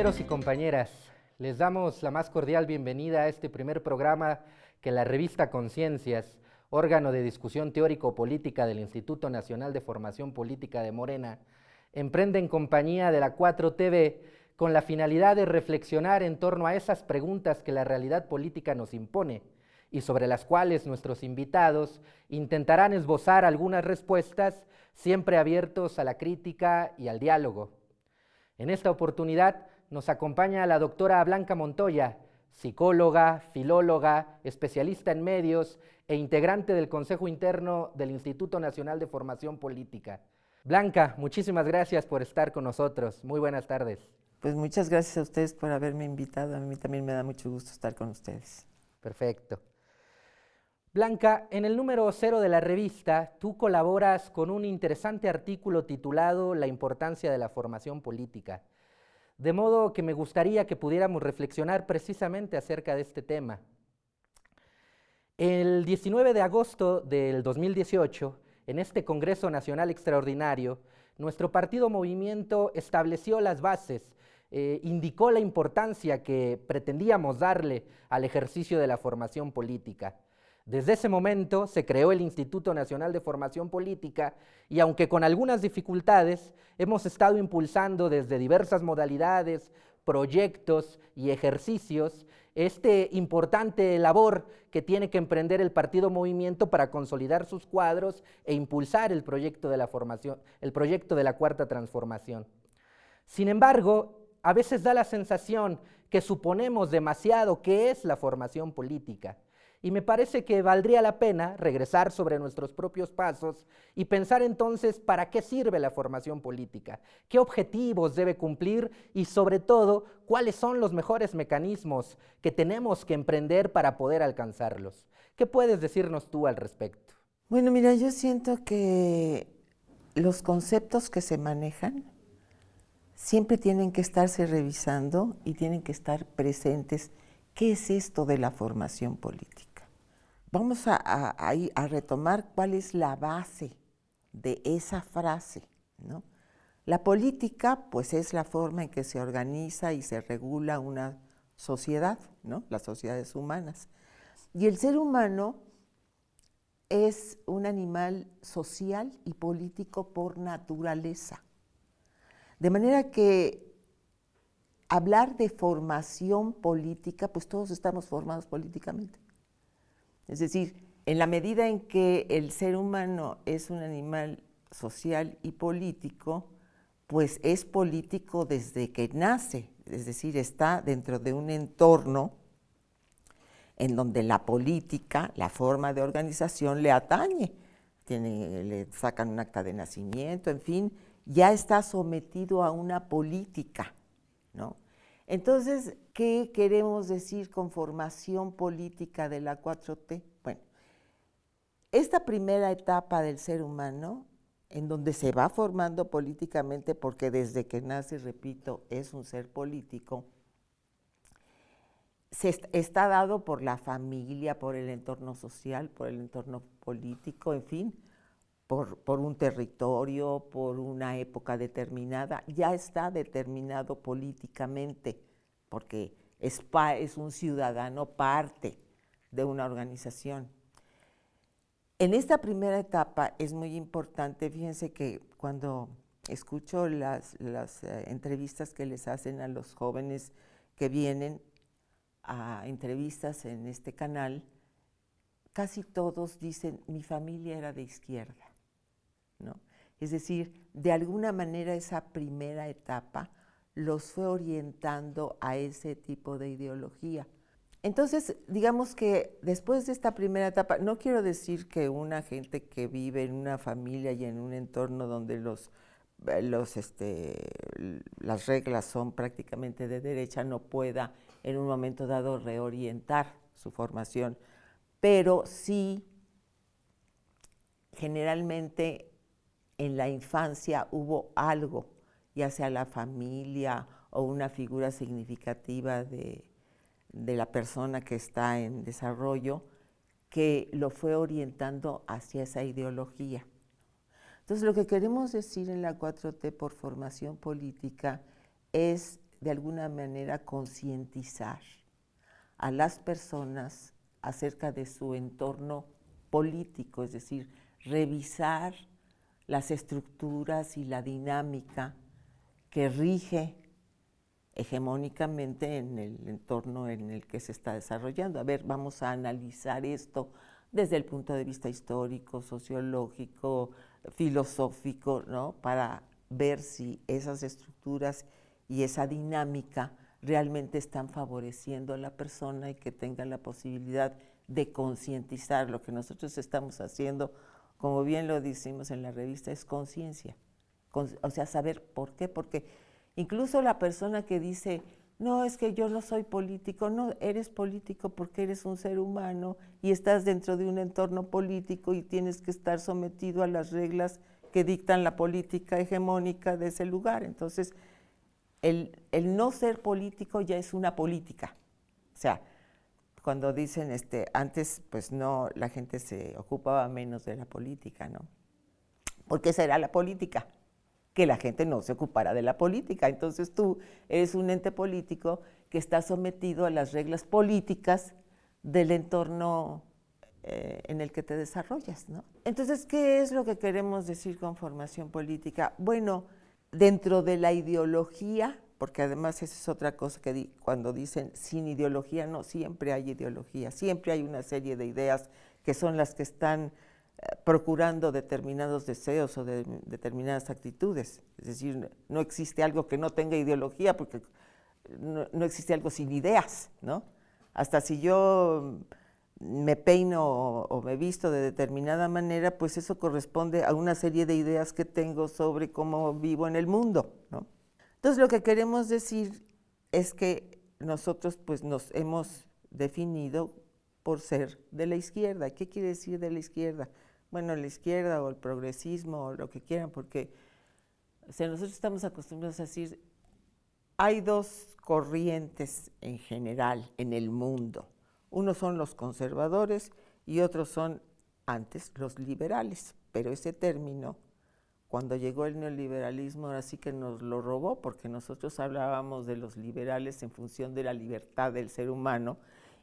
Compañeros y compañeras, les damos la más cordial bienvenida a este primer programa que la revista Conciencias, órgano de discusión teórico-política del Instituto Nacional de Formación Política de Morena, emprende en compañía de la 4TV con la finalidad de reflexionar en torno a esas preguntas que la realidad política nos impone y sobre las cuales nuestros invitados intentarán esbozar algunas respuestas, siempre abiertos a la crítica y al diálogo. En esta oportunidad nos acompaña la doctora Blanca Montoya, psicóloga, filóloga, especialista en medios e integrante del Consejo Interno del Instituto Nacional de Formación Política. Blanca, muchísimas gracias por estar con nosotros. Muy buenas tardes. Pues muchas gracias a ustedes por haberme invitado. A mí también me da mucho gusto estar con ustedes. Perfecto. Blanca, en el número 0 de la revista, tú colaboras con un interesante artículo titulado La importancia de la formación política. De modo que me gustaría que pudiéramos reflexionar precisamente acerca de este tema. El 19 de agosto del 2018, en este Congreso Nacional Extraordinario, nuestro partido Movimiento estableció las bases, indicó la importancia que pretendíamos darle al ejercicio de la formación política. Desde ese momento se creó el Instituto Nacional de Formación Política y aunque con algunas dificultades, hemos estado impulsando desde diversas modalidades, proyectos y ejercicios este importante labor que tiene que emprender el Partido Movimiento para consolidar sus cuadros e impulsar el proyecto de la formación, el proyecto de la Cuarta Transformación. Sin embargo, a veces da la sensación que suponemos demasiado qué es la formación política. Y me parece que valdría la pena regresar sobre nuestros propios pasos y pensar entonces para qué sirve la formación política, qué objetivos debe cumplir y sobre todo cuáles son los mejores mecanismos que tenemos que emprender para poder alcanzarlos. ¿Qué puedes decirnos tú al respecto? Bueno, mira, yo siento que los conceptos que se manejan siempre tienen que estarse revisando y tienen que estar presentes. ¿Qué es esto de la formación política? Vamos a retomar cuál es la base de esa frase, ¿no? La política, pues, es la forma en que se organiza y se regula una sociedad, ¿no? Las sociedades humanas. Y el ser humano es un animal social y político por naturaleza. De manera que hablar de formación política, pues todos estamos formados políticamente. Es decir, en la medida en que el ser humano es un animal social y político, pues es político desde que nace, es decir, está dentro de un entorno en donde la política, la forma de organización le atañe. Le sacan un acta de nacimiento, en fin, ya está sometido a una política, ¿no? Entonces, ¿qué queremos decir con formación política de la 4T? Bueno, esta primera etapa del ser humano, en donde se va formando políticamente, porque desde que nace, repito, es un ser político, está dado por la familia, por el entorno social, por el entorno político, en fin, por un territorio, por una época determinada, ya está determinado políticamente, porque es un ciudadano parte de una organización. En esta primera etapa es muy importante, fíjense que cuando escucho las entrevistas que les hacen a los jóvenes que vienen a entrevistas en este canal, casi todos dicen, mi familia era de izquierda, ¿no? Es decir, de alguna manera esa primera etapa los fue orientando a ese tipo de ideología. Entonces, digamos que después de esta primera etapa, no quiero decir que una gente que vive en una familia y en un entorno donde las reglas son prácticamente de derecha no pueda en un momento dado reorientar su formación, pero sí generalmente en la infancia hubo algo, ya sea la familia o una figura significativa de la persona que está en desarrollo, que lo fue orientando hacia esa ideología. Entonces, lo que queremos decir en la 4T por formación política es de alguna manera concientizar a las personas acerca de su entorno político, es decir, revisar las estructuras y la dinámica que rige hegemónicamente en el entorno en el que se está desarrollando. A ver, vamos a analizar esto desde el punto de vista histórico, sociológico, filosófico, ¿no? Para ver si esas estructuras y esa dinámica realmente están favoreciendo a la persona y que tenga la posibilidad de concientizar. Lo que nosotros estamos haciendo, como bien lo decimos en la revista, es conciencia. O sea, saber por qué, porque incluso la persona que dice, no, es que yo no soy político, no, eres político porque eres un ser humano y estás dentro de un entorno político y tienes que estar sometido a las reglas que dictan la política hegemónica de ese lugar. Entonces, el no ser político ya es una política. O sea, cuando dicen, antes, pues no, la gente se ocupaba menos de la política, ¿no? Porque esa era la política, que la gente no se ocupara de la política. Entonces tú eres un ente político que está sometido a las reglas políticas del entorno en el que te desarrollas, ¿no? Entonces, ¿qué es lo que queremos decir con formación política? Bueno, dentro de la ideología, porque además esa es otra cosa que cuando dicen sin ideología, no, siempre hay ideología, siempre hay una serie de ideas que son las que están procurando determinados deseos o determinadas actitudes. Es decir, no existe algo que no tenga ideología, porque no existe algo sin ideas, ¿no? Hasta si yo me peino o me visto de determinada manera, pues eso corresponde a una serie de ideas que tengo sobre cómo vivo en el mundo, ¿no? Entonces, lo que queremos decir es que nosotros pues nos hemos definido por ser de la izquierda. ¿Qué quiere decir de la izquierda? Bueno, la izquierda o el progresismo o lo que quieran, porque o sea, nosotros estamos acostumbrados a decir, hay dos corrientes en general en el mundo. Unos son los conservadores y otros son, antes, los liberales. Pero ese término, cuando llegó el neoliberalismo, ahora sí que nos lo robó, porque nosotros hablábamos de los liberales en función de la libertad del ser humano,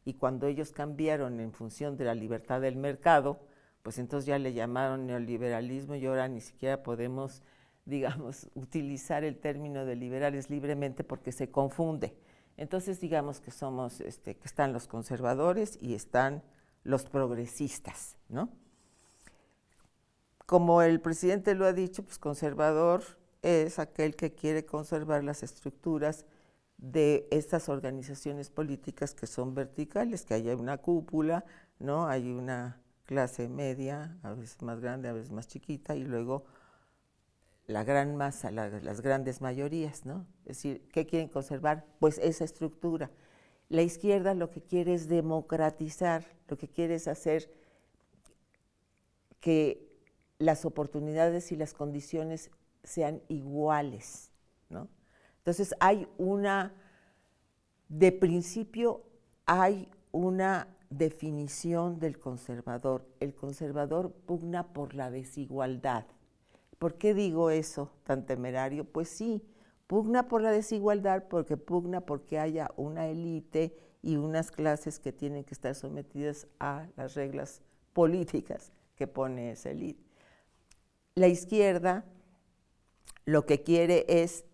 y cuando ellos cambiaron en función de la libertad del mercado, pues entonces ya le llamaron neoliberalismo y ahora ni siquiera podemos, digamos, utilizar el término de liberales libremente porque se confunde. Entonces digamos que somos, que están los conservadores y están los progresistas, ¿no? Como el presidente lo ha dicho, pues conservador es aquel que quiere conservar las estructuras de estas organizaciones políticas que son verticales, que haya una cúpula, ¿no? Hay una clase media, a veces más grande, a veces más chiquita, y luego la gran masa, las grandes mayorías, ¿no? Es decir, ¿qué quieren conservar? Pues esa estructura. La izquierda lo que quiere es democratizar, lo que quiere es hacer que las oportunidades y las condiciones sean iguales, ¿no? Entonces de principio hay una definición del conservador. El conservador pugna por la desigualdad. ¿Por qué digo eso tan temerario? Pues sí, pugna por la desigualdad porque pugna porque haya una élite y unas clases que tienen que estar sometidas a las reglas políticas que pone esa élite. La izquierda lo que quiere es,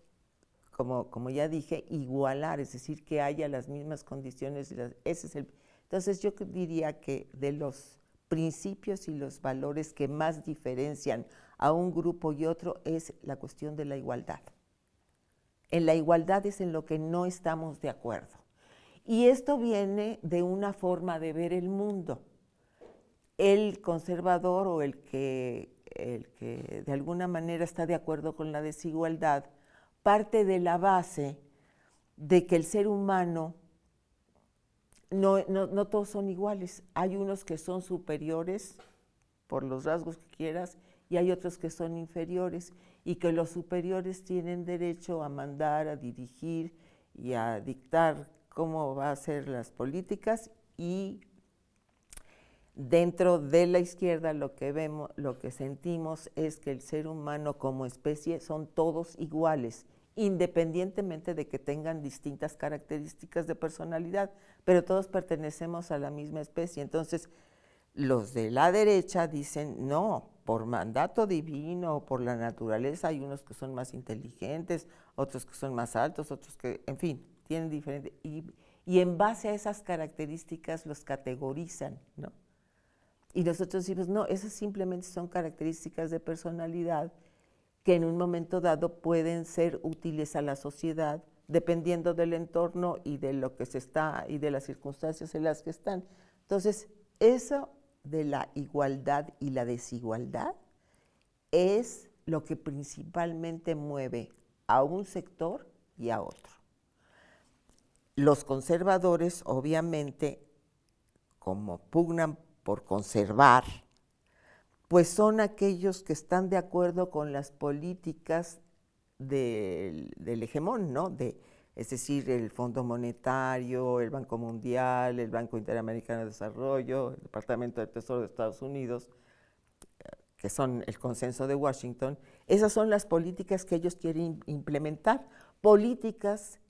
como ya dije, igualar, es decir, que haya las mismas condiciones. Entonces yo diría que de los principios y los valores que más diferencian a un grupo y otro es la cuestión de la igualdad. En la igualdad es en lo que no estamos de acuerdo. Y esto viene de una forma de ver el mundo. El conservador o el que de alguna manera está de acuerdo con la desigualdad parte de la base de que el ser humano no todos son iguales. Hay unos que son superiores por los rasgos que quieras y hay otros que son inferiores, y que los superiores tienen derecho a mandar, a dirigir y a dictar cómo va a ser las políticas, y dentro de la izquierda lo que vemos, lo que sentimos es que el ser humano como especie son todos iguales independientemente de que tengan distintas características de personalidad, pero todos pertenecemos a la misma especie. Entonces, los de la derecha dicen, no, por mandato divino, por la naturaleza, hay unos que son más inteligentes, otros que son más altos, otros que, en fin, tienen diferentes, y en base a esas características los categorizan, ¿no? Y nosotros decimos, no, esas simplemente son características de personalidad que en un momento dado pueden ser útiles a la sociedad, dependiendo del entorno y de lo que se está, y de las circunstancias en las que están. Entonces, eso de la igualdad y la desigualdad es lo que principalmente mueve a un sector y a otro. Los conservadores, obviamente, como pugnan por conservar, pues son aquellos que están de acuerdo con las políticas del hegemón, ¿no? Es decir, el Fondo Monetario, el Banco Mundial, el Banco Interamericano de Desarrollo, el Departamento del Tesoro de Estados Unidos, que son el consenso de Washington. Esas son las políticas que ellos quieren implementar, políticas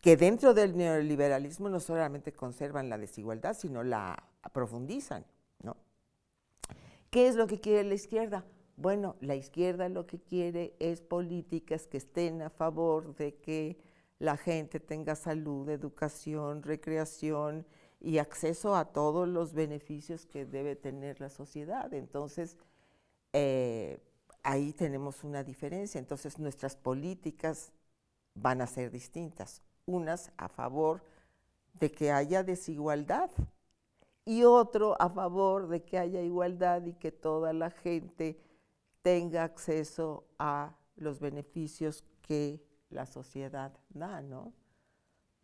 que dentro del neoliberalismo no solamente conservan la desigualdad, sino la profundizan, ¿no? ¿Qué es lo que quiere la izquierda? Bueno, la izquierda lo que quiere es políticas que estén a favor de que la gente tenga salud, educación, recreación y acceso a todos los beneficios que debe tener la sociedad. Entonces, ahí tenemos una diferencia. Entonces, nuestras políticas van a ser distintas. Unas a favor de que haya desigualdad y otro a favor de que haya igualdad y que toda la gente tenga acceso a los beneficios que la sociedad da, ¿no?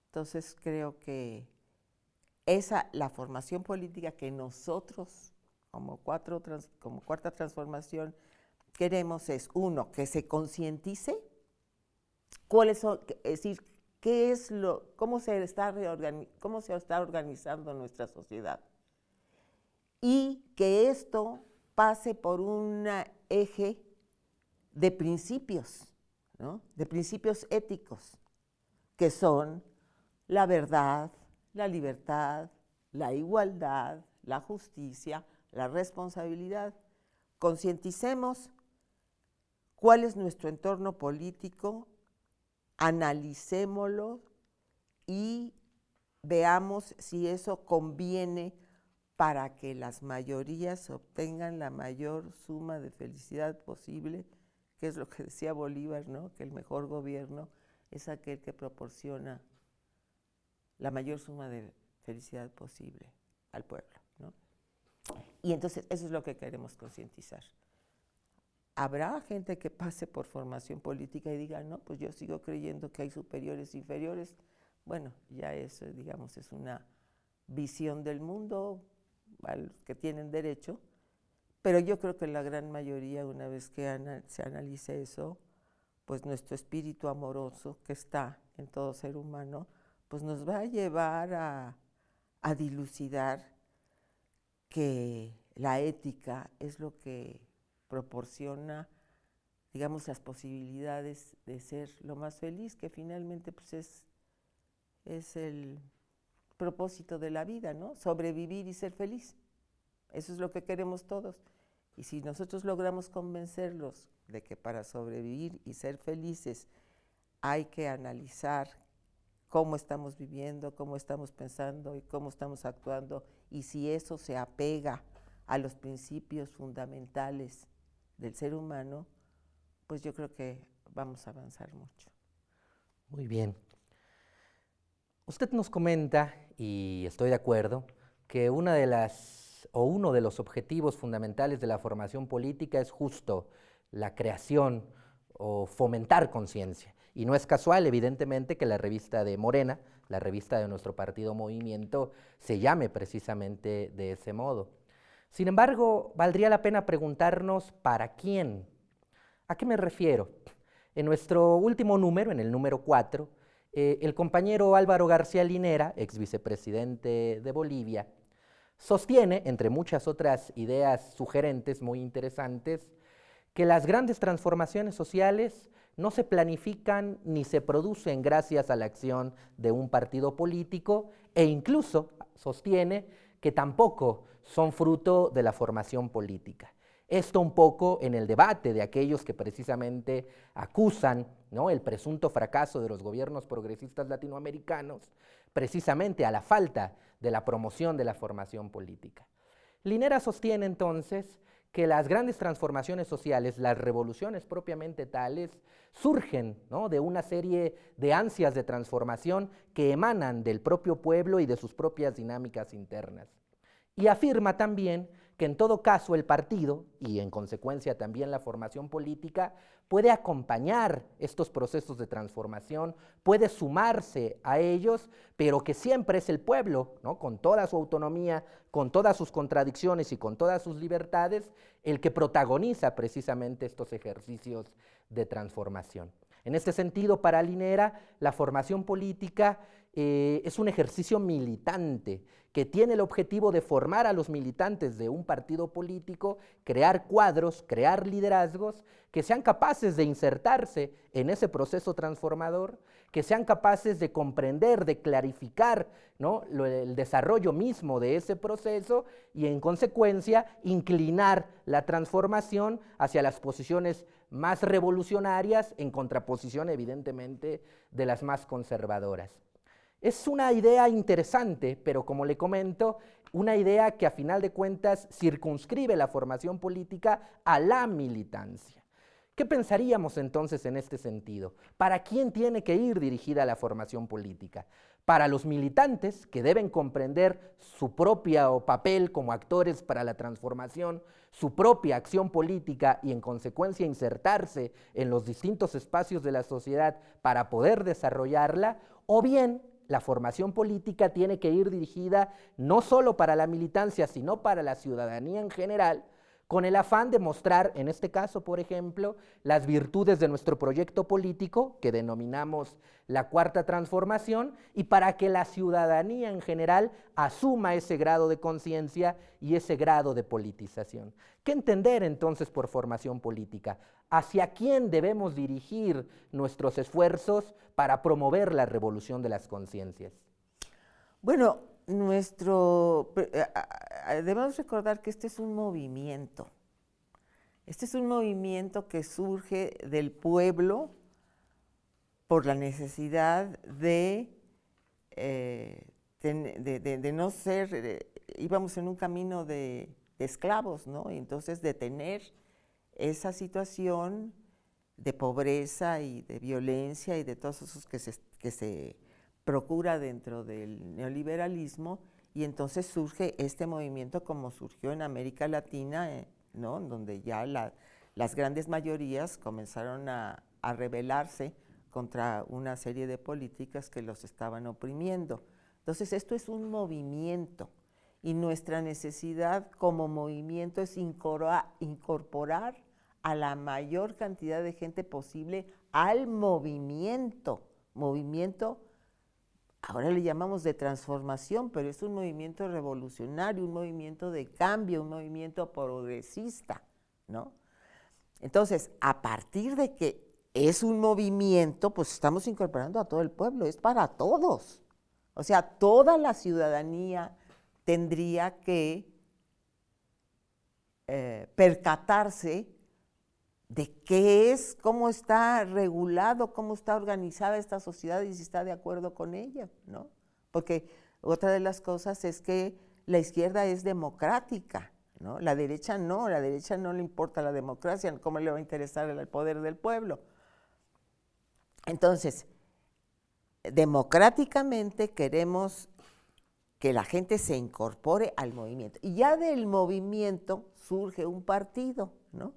Entonces creo que la formación política que nosotros, como Cuarta Transformación, queremos es, uno, que se concientice cuáles son, es decir, cómo se está organizando nuestra sociedad, y que esto pase por un eje de principios, ¿no? De principios éticos, que son la verdad, la libertad, la igualdad, la justicia, la responsabilidad. Concienticemos cuál es nuestro entorno político, analicémoslo y veamos si eso conviene para que las mayorías obtengan la mayor suma de felicidad posible, que es lo que decía Bolívar, ¿no? Que el mejor gobierno es aquel que proporciona la mayor suma de felicidad posible al pueblo, ¿no? Y entonces eso es lo que queremos concientizar. Habrá gente que pase por formación política y diga, no, pues yo sigo creyendo que hay superiores e inferiores. Bueno, ya eso, digamos, es una visión del mundo a los que tienen derecho, pero yo creo que la gran mayoría, una vez que se analice eso, pues nuestro espíritu amoroso que está en todo ser humano, pues nos va a llevar a dilucidar que la ética es lo que proporciona, digamos, las posibilidades de ser lo más feliz, que finalmente pues es el propósito de la vida, ¿no? Sobrevivir y ser feliz. Eso es lo que queremos todos. Y si nosotros logramos convencerlos de que para sobrevivir y ser felices hay que analizar cómo estamos viviendo, cómo estamos pensando y cómo estamos actuando, y si eso se apega a los principios fundamentales del ser humano, pues yo creo que vamos a avanzar mucho. Muy bien. Usted nos comenta, y estoy de acuerdo, que uno de los objetivos fundamentales de la formación política es justo la creación o fomentar conciencia. Y no es casual, evidentemente, que la revista de Morena, la revista de nuestro partido Movimiento, se llame precisamente de ese modo. Sin embargo, valdría la pena preguntarnos ¿para quién? ¿A qué me refiero? En nuestro último número, en el número 4, el compañero Álvaro García Linera, ex vicepresidente de Bolivia, sostiene, entre muchas otras ideas sugerentes muy interesantes, que las grandes transformaciones sociales no se planifican ni se producen gracias a la acción de un partido político e incluso sostiene que tampoco son fruto de la formación política. Esto un poco en el debate de aquellos que precisamente acusan, ¿no?, el presunto fracaso de los gobiernos progresistas latinoamericanos precisamente a la falta de la promoción de la formación política. Linera sostiene entonces que las grandes transformaciones sociales, las revoluciones propiamente tales, surgen, ¿no?, de una serie de ansias de transformación que emanan del propio pueblo y de sus propias dinámicas internas. Y afirma también que en todo caso el partido, y en consecuencia también la formación política, puede acompañar estos procesos de transformación, puede sumarse a ellos, pero que siempre es el pueblo, ¿no?, con toda su autonomía, con todas sus contradicciones y con todas sus libertades, el que protagoniza precisamente estos ejercicios de transformación. En este sentido, para Linera, la formación política es un ejercicio militante que tiene el objetivo de formar a los militantes de un partido político, crear cuadros, crear liderazgos que sean capaces de insertarse en ese proceso transformador, que sean capaces de comprender, de clarificar, ¿no?, el desarrollo mismo de ese proceso y en consecuencia inclinar la transformación hacia las posiciones más revolucionarias en contraposición evidentemente de las más conservadoras. Es una idea interesante, pero como le comento, una idea que a final de cuentas circunscribe la formación política a la militancia. ¿Qué pensaríamos entonces en este sentido? ¿Para quién tiene que ir dirigida la formación política? Para los militantes, que deben comprender su propio papel como actores para la transformación, su propia acción política y en consecuencia insertarse en los distintos espacios de la sociedad para poder desarrollarla, o bien la formación política tiene que ir dirigida no solo para la militancia, sino para la ciudadanía en general, con el afán de mostrar, en este caso, por ejemplo, las virtudes de nuestro proyecto político, que denominamos la Cuarta Transformación, y para que la ciudadanía en general asuma ese grado de conciencia y ese grado de politización. ¿Qué entender entonces por formación política? ¿Hacia quién debemos dirigir nuestros esfuerzos para promover la revolución de las conciencias? Bueno, debemos recordar que este es un movimiento. Este es un movimiento que surge del pueblo por la necesidad de no ser, íbamos en un camino de esclavos, ¿no? Y entonces detener esa situación de pobreza y de violencia y de todos esos que se procura dentro del neoliberalismo, y entonces surge este movimiento como surgió en América Latina, ¿no?, donde ya las grandes mayorías comenzaron a rebelarse contra una serie de políticas que los estaban oprimiendo. Entonces esto es un movimiento y nuestra necesidad como movimiento es incorporar a la mayor cantidad de gente posible al movimiento. Ahora le llamamos de transformación, pero es un movimiento revolucionario, un movimiento de cambio, un movimiento progresista, ¿no? Entonces, a partir de que es un movimiento, pues estamos incorporando a todo el pueblo, es para todos. O sea, toda la ciudadanía tendría que percatarse de qué es, cómo está regulado, cómo está organizada esta sociedad y si está de acuerdo con ella, ¿no? Porque otra de las cosas es que la izquierda es democrática, ¿no? La derecha no le importa la democracia, ¿cómo le va a interesar el poder del pueblo? Entonces, democráticamente queremos que la gente se incorpore al movimiento. Y ya del movimiento surge un partido, ¿no?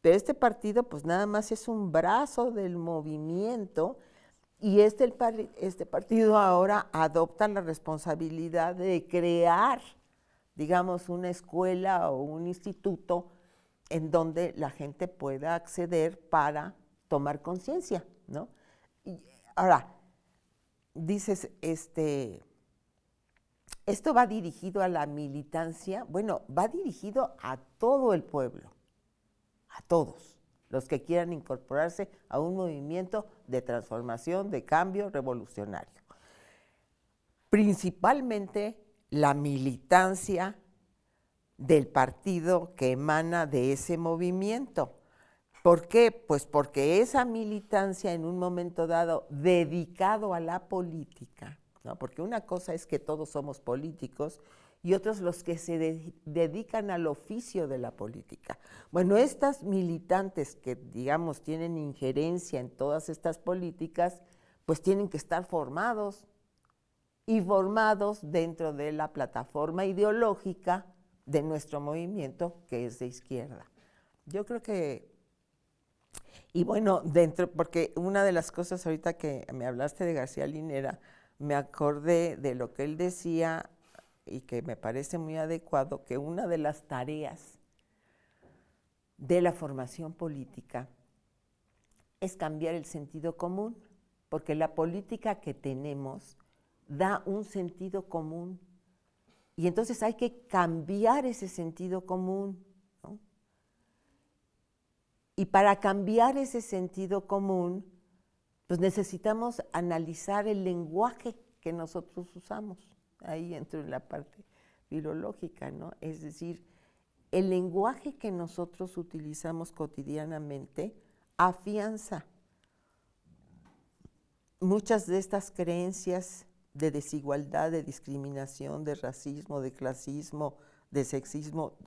Pero este partido pues nada más es un brazo del movimiento y este partido ahora adopta la responsabilidad de crear, digamos, una escuela o un instituto en donde la gente pueda acceder para tomar conciencia, ¿no? Y ahora, dices, esto va dirigido a la militancia, bueno, va dirigido a todo el pueblo, a todos los que quieran incorporarse a un movimiento de transformación, de cambio revolucionario. Principalmente la militancia del partido que emana de ese movimiento. ¿Por qué? Pues porque esa militancia en un momento dado dedicado a la política, ¿no? Porque una cosa es que todos somos políticos y otros los que se dedican al oficio de la política. Bueno, estas militantes que, digamos, tienen injerencia en todas estas políticas, pues tienen que estar formados y formados dentro de la plataforma ideológica de nuestro movimiento, que es de izquierda. Yo creo que, y bueno, porque una de las cosas ahorita que me hablaste de García Linera, me acordé de lo que él decía y que me parece muy adecuado, que una de las tareas de la formación política es cambiar el sentido común, porque la política que tenemos da un sentido común y entonces hay que cambiar ese sentido común, ¿no? Y para cambiar ese sentido común, pues necesitamos analizar el lenguaje que nosotros usamos. Ahí entro en la parte filológica, ¿no? Es decir, el lenguaje que nosotros utilizamos cotidianamente afianza muchas de estas creencias de desigualdad, de discriminación, de racismo, de clasismo, de sexismo.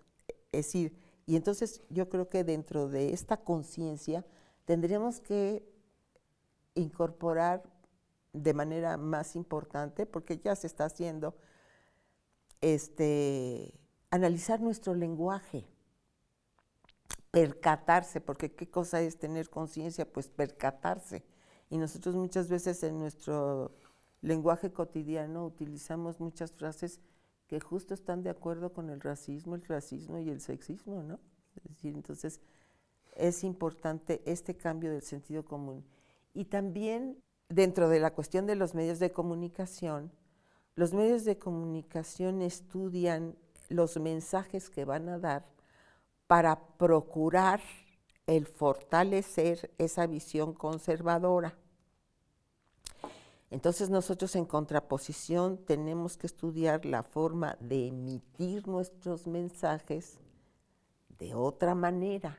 Es decir, y entonces yo creo que dentro de esta conciencia tendríamos que incorporar de manera más importante, porque ya se está haciendo, analizar nuestro lenguaje, percatarse, porque ¿qué cosa es tener conciencia? Pues percatarse. Y nosotros muchas veces en nuestro lenguaje cotidiano utilizamos muchas frases que justo están de acuerdo con el racismo, el clasismo y el sexismo, ¿no? Es decir, entonces es importante este cambio del sentido común. Y también dentro de la cuestión de los medios de comunicación estudian los mensajes que van a dar para procurar el fortalecer esa visión conservadora. Entonces nosotros en contraposición tenemos que estudiar la forma de emitir nuestros mensajes de otra manera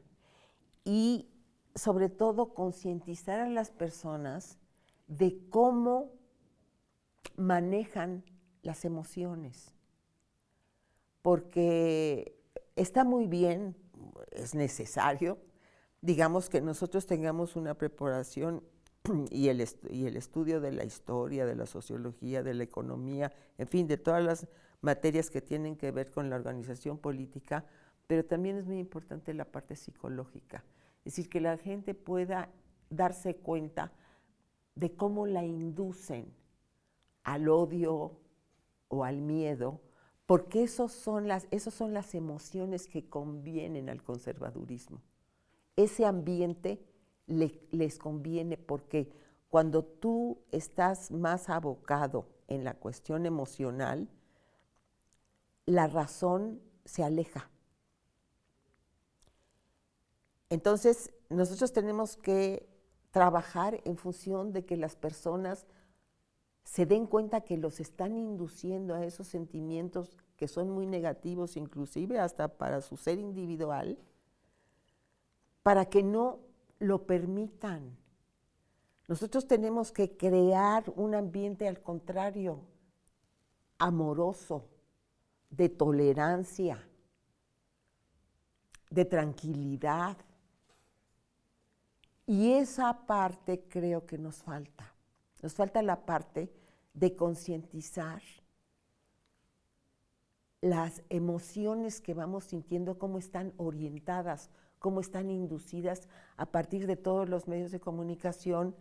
y sobre todo concientizar a las personas de cómo manejan las emociones, porque está muy bien, es necesario, digamos que nosotros tengamos una preparación y el estudio de la historia, de la sociología, de la economía, en fin, de todas las materias que tienen que ver con la organización política, pero también es muy importante la parte psicológica, es decir, que la gente pueda darse cuenta de cómo la inducen al odio o al miedo, porque esas son las emociones que convienen al conservadurismo. Ese ambiente les conviene porque cuando tú estás más abocado en la cuestión emocional, la razón se aleja. Entonces, nosotros tenemos que trabajar en función de que las personas se den cuenta que los están induciendo a esos sentimientos que son muy negativos, inclusive hasta para su ser individual, para que no lo permitan. Nosotros tenemos que crear un ambiente al contrario, amoroso, de tolerancia, de tranquilidad. Y esa parte creo que nos falta. Nos falta la parte de concientizar las emociones que vamos sintiendo, cómo están orientadas, cómo están inducidas a partir de todos los medios de comunicación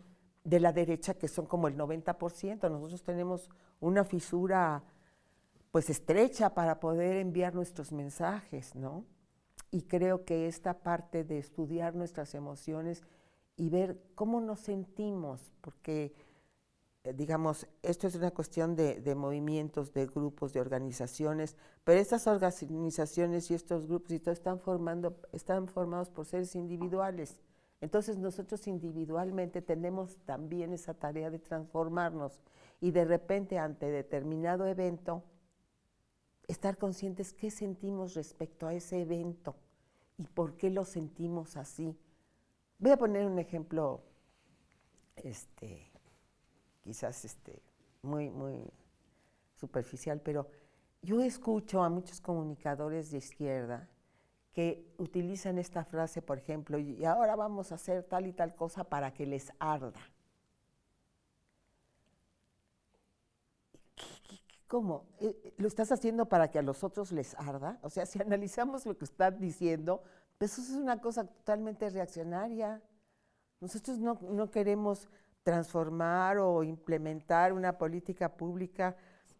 de la derecha, que son como el 90%. Nosotros tenemos una fisura pues estrecha para poder enviar nuestros mensajes, ¿no? Y creo que esta parte de estudiar nuestras emociones y ver cómo nos sentimos, porque digamos, esto es una cuestión de movimientos, de grupos, de organizaciones, pero estas organizaciones y estos grupos y todo están formados por seres individuales. Entonces nosotros individualmente tenemos también esa tarea de transformarnos y de repente ante determinado evento estar conscientes qué sentimos respecto a ese evento y por qué lo sentimos así. Voy a poner un ejemplo quizás muy superficial, pero yo escucho a muchos comunicadores de izquierda que utilizan esta frase, por ejemplo, y ahora vamos a hacer tal y tal cosa para que les arda. ¿Cómo? ¿Lo estás haciendo para que a los otros les arda? O sea, si analizamos lo que están diciendo, pues eso es una cosa totalmente reaccionaria. Nosotros no queremos transformar o implementar una política pública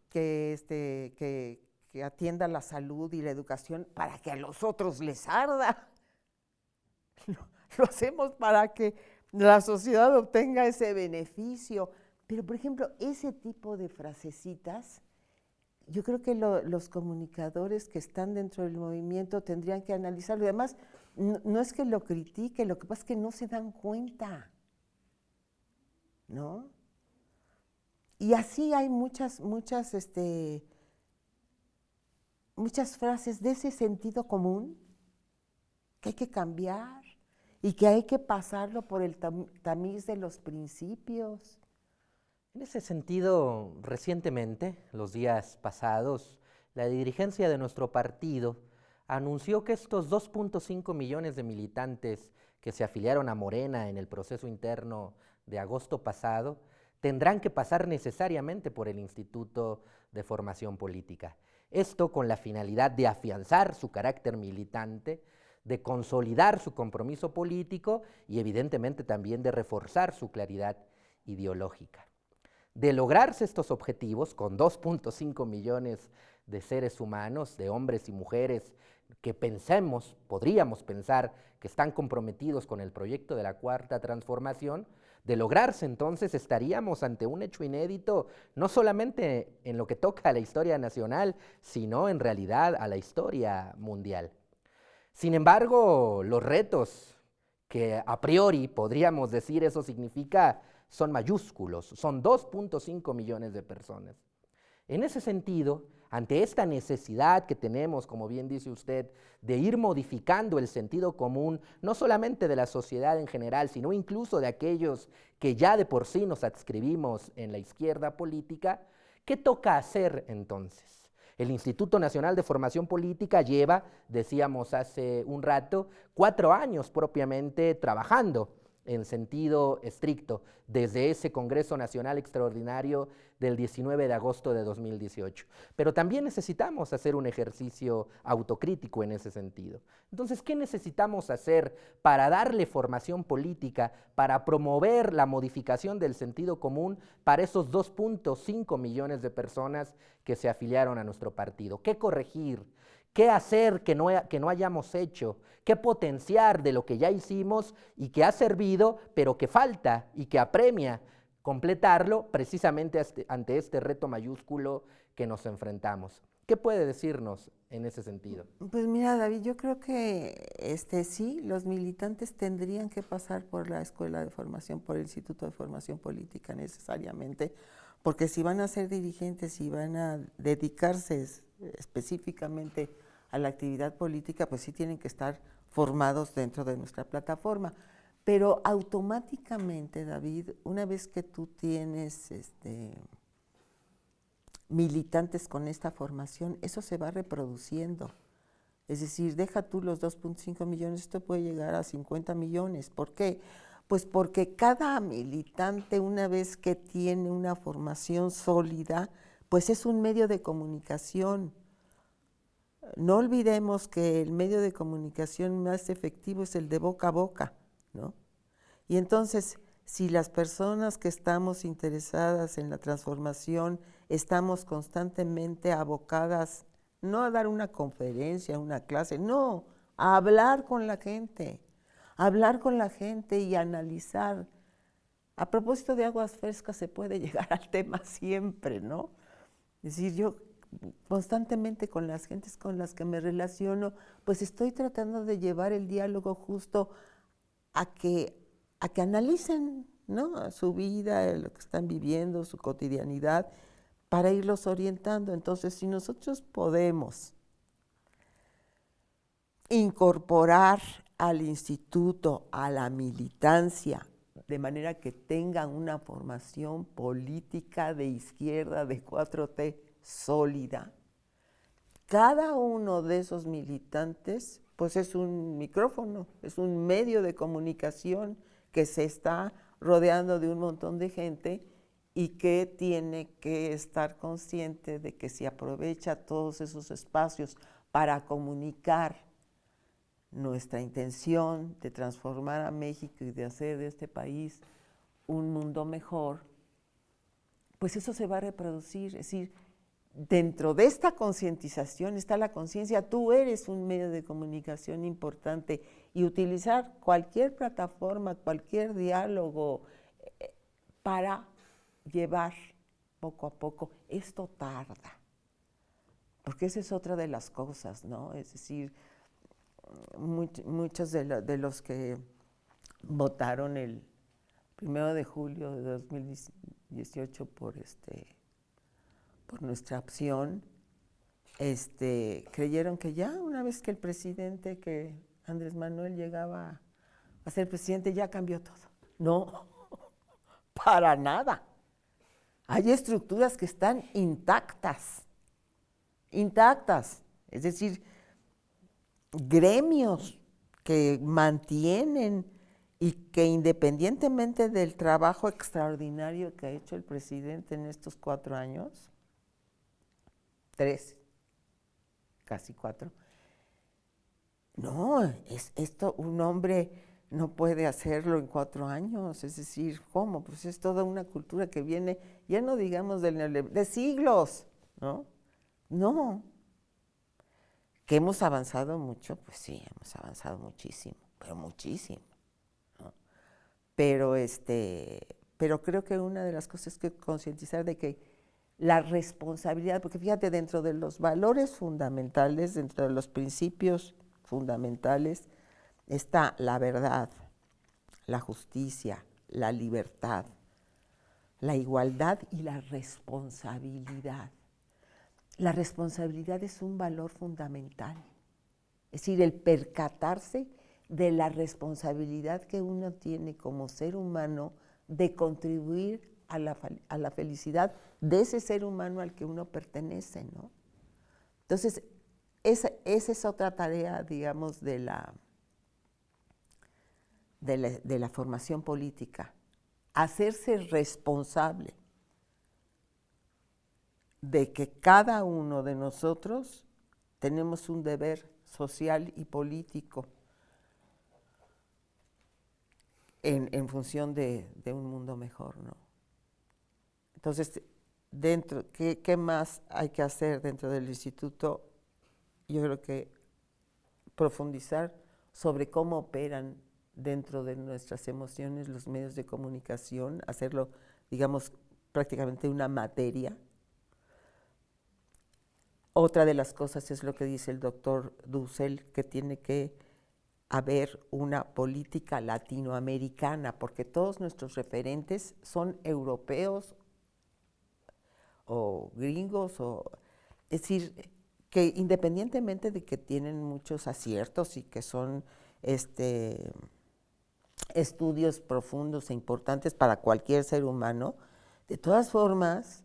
que atienda la salud y la educación para que a los otros les arda. Lo hacemos para que la sociedad obtenga ese beneficio. Pero, por ejemplo, ese tipo de frasecitas, yo creo que los comunicadores que están dentro del movimiento tendrían que analizarlo. Y además, no es que lo critique, lo que pasa es que no se dan cuenta, ¿no? Y así hay muchas frases de ese sentido común que hay que cambiar y que hay que pasarlo por el tamiz de los principios. En ese sentido, recientemente, los días pasados, la dirigencia de nuestro partido anunció que estos 2.5 millones de militantes que se afiliaron a Morena en el proceso interno de agosto pasado tendrán que pasar necesariamente por el Instituto de Formación Política. Esto con la finalidad de afianzar su carácter militante, de consolidar su compromiso político y evidentemente también de reforzar su claridad ideológica. De lograrse estos objetivos, con 2.5 millones de seres humanos, de hombres y mujeres que podríamos pensar que están comprometidos con el proyecto de la Cuarta Transformación, de lograrse entonces estaríamos ante un hecho inédito, no solamente en lo que toca a la historia nacional, sino en realidad a la historia mundial. Sin embargo, los retos que a priori podríamos decir eso significa son mayúsculos, son 2.5 millones de personas. En ese sentido, ante esta necesidad que tenemos, como bien dice usted, de ir modificando el sentido común, no solamente de la sociedad en general, sino incluso de aquellos que ya de por sí nos adscribimos en la izquierda política, ¿qué toca hacer entonces? El Instituto Nacional de Formación Política lleva, decíamos hace un rato, 4 años propiamente trabajando en sentido estricto, desde ese Congreso Nacional Extraordinario del 19 de agosto de 2018. Pero también necesitamos hacer un ejercicio autocrítico en ese sentido. Entonces, ¿qué necesitamos hacer para darle formación política, para promover la modificación del sentido común para esos 2.5 millones de personas que se afiliaron a nuestro partido? ¿Qué corregir? ¿Qué hacer que no hayamos hecho? ¿Qué potenciar de lo que ya hicimos y que ha servido, pero que falta y que apremia completarlo precisamente ante este reto mayúsculo que nos enfrentamos? ¿Qué puede decirnos en ese sentido? Pues mira, David, yo creo que sí, los militantes tendrían que pasar por la escuela de formación, por el Instituto de Formación Política necesariamente, porque si van a ser dirigentes y van a dedicarse específicamente a la actividad política, pues sí tienen que estar formados dentro de nuestra plataforma. Pero automáticamente, David, una vez que tú tienes militantes con esta formación, eso se va reproduciendo. Es decir, deja tú los 2.5 millones, esto puede llegar a 50 millones. ¿Por qué? Pues porque cada militante, una vez que tiene una formación sólida, pues es un medio de comunicación. No olvidemos que el medio de comunicación más efectivo es el de boca a boca, ¿no? Y entonces, si las personas que estamos interesadas en la transformación estamos constantemente abocadas, no a dar una conferencia, una clase, no, a hablar con la gente y analizar. A propósito de aguas frescas, se puede llegar al tema siempre, ¿no? Es decir, yo constantemente con las gentes con las que me relaciono, pues estoy tratando de llevar el diálogo justo a que analicen, ¿no?, su vida, lo que están viviendo, su cotidianidad, para irlos orientando. Entonces, si nosotros podemos incorporar al instituto a la militancia, de manera que tengan una formación política de izquierda, de 4T sólida, cada uno de esos militantes pues es un micrófono, es un medio de comunicación que se está rodeando de un montón de gente y que tiene que estar consciente de que si aprovecha todos esos espacios para comunicar nuestra intención de transformar a México y de hacer de este país un mundo mejor, pues eso se va a reproducir. Es decir, dentro de esta concientización está la conciencia, tú eres un medio de comunicación importante, y utilizar cualquier plataforma, cualquier diálogo para llevar poco a poco. Esto tarda, porque esa es otra de las cosas, ¿no? Es decir, muchos de los que votaron el 1 de julio de 2018 por nuestra opción, creyeron que ya una vez que el presidente, que Andrés Manuel llegaba a ser presidente, ya cambió todo. No, para nada. Hay estructuras que están intactas, es decir, gremios que mantienen y que independientemente del trabajo extraordinario que ha hecho el presidente en estos 4 años, 3, casi 4, no, esto un hombre no puede hacerlo en 4 años, es decir, ¿cómo? Pues es toda una cultura que viene, ya no digamos de siglos, ¿no? No. ¿Que hemos avanzado mucho? Pues sí, hemos avanzado muchísimo, pero muchísimo, ¿no? Pero creo que una de las cosas es que concientizar de que la responsabilidad, porque fíjate, dentro de los valores fundamentales, dentro de los principios fundamentales, está la verdad, la justicia, la libertad, la igualdad y la responsabilidad. La responsabilidad es un valor fundamental, es decir, el percatarse de la responsabilidad que uno tiene como ser humano de contribuir a la felicidad de ese ser humano al que uno pertenece, ¿no? Entonces, esa es otra tarea, digamos, de la formación política, hacerse responsable de que cada uno de nosotros tenemos un deber social y político en función de un mundo mejor, ¿no? Entonces, ¿qué más hay que hacer dentro del instituto? Yo creo que profundizar sobre cómo operan dentro de nuestras emociones los medios de comunicación, hacerlo, digamos, prácticamente una materia. Otra de las cosas es lo que dice el doctor Dussel, que tiene que haber una política latinoamericana, porque todos nuestros referentes son europeos o gringos, es decir, que independientemente de que tienen muchos aciertos y que son estudios profundos e importantes para cualquier ser humano, de todas formas,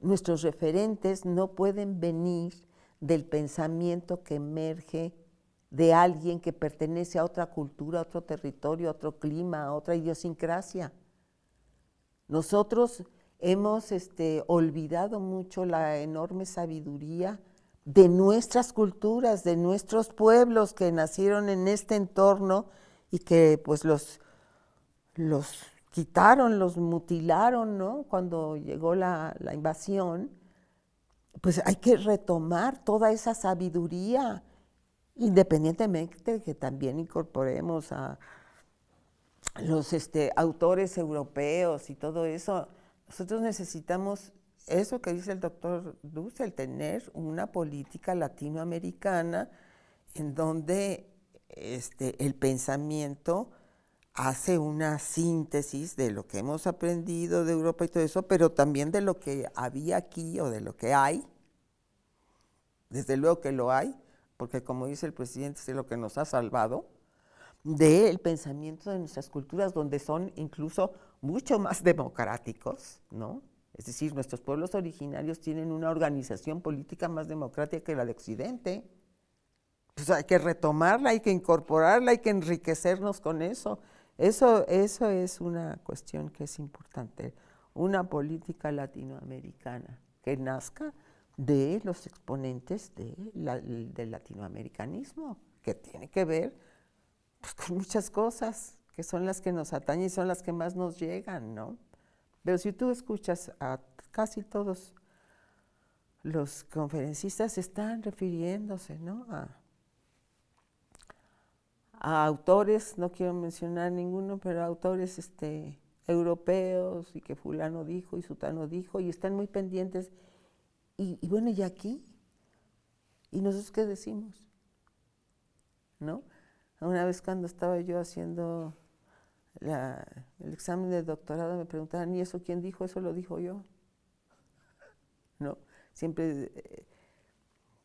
nuestros referentes no pueden venir del pensamiento que emerge de alguien que pertenece a otra cultura, a otro territorio, a otro clima, a otra idiosincrasia. Nosotros hemos olvidado mucho la enorme sabiduría de nuestras culturas, de nuestros pueblos que nacieron en este entorno y que pues los quitaron, los mutilaron, ¿no? Cuando llegó la invasión, pues hay que retomar toda esa sabiduría, independientemente de que también incorporemos a los autores europeos y todo eso. Nosotros necesitamos eso que dice el doctor Dussel, tener una política latinoamericana en donde el pensamiento hace una síntesis de lo que hemos aprendido de Europa y todo eso, pero también de lo que había aquí o de lo que hay. Desde luego que lo hay, porque como dice el presidente, es lo que nos ha salvado del pensamiento de nuestras culturas, donde son incluso mucho más democráticos, ¿no? Es decir, nuestros pueblos originarios tienen una organización política más democrática que la de Occidente. Pues hay que retomarla, hay que incorporarla, hay que enriquecernos con eso. Eso es una cuestión que es importante. Una política latinoamericana que nazca de los exponentes del latinoamericanismo, que tiene que ver pues, con muchas cosas que son las que nos atañen y son las que más nos llegan, ¿no? Pero si tú escuchas a casi todos los conferencistas, están refiriéndose, ¿no?, a autores, no quiero mencionar ninguno, pero autores europeos, y que fulano dijo y sutano dijo, y están muy pendientes. Y bueno, ¿y aquí? ¿Y nosotros qué decimos? ¿No? Una vez cuando estaba yo haciendo el examen de doctorado, me preguntaban, ¿y eso quién dijo? Eso lo dijo yo. ¿No? Siempre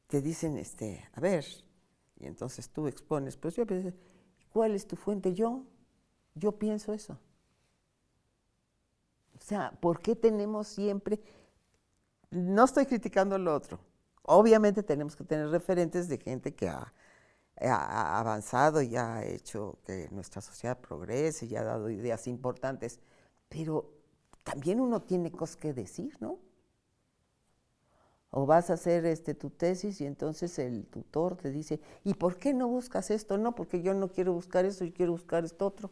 te dicen, a ver, y entonces tú expones, pues yo pensé, ¿cuál es tu fuente? Yo pienso eso. O sea, ¿por qué tenemos siempre? No estoy criticando lo otro. Obviamente tenemos que tener referentes de gente que ha avanzado y ha hecho que nuestra sociedad progrese y ha dado ideas importantes, pero también uno tiene cosas que decir, ¿no? O vas a hacer tu tesis y entonces el tutor te dice, ¿y por qué no buscas esto? No, porque yo no quiero buscar eso, yo quiero buscar esto otro.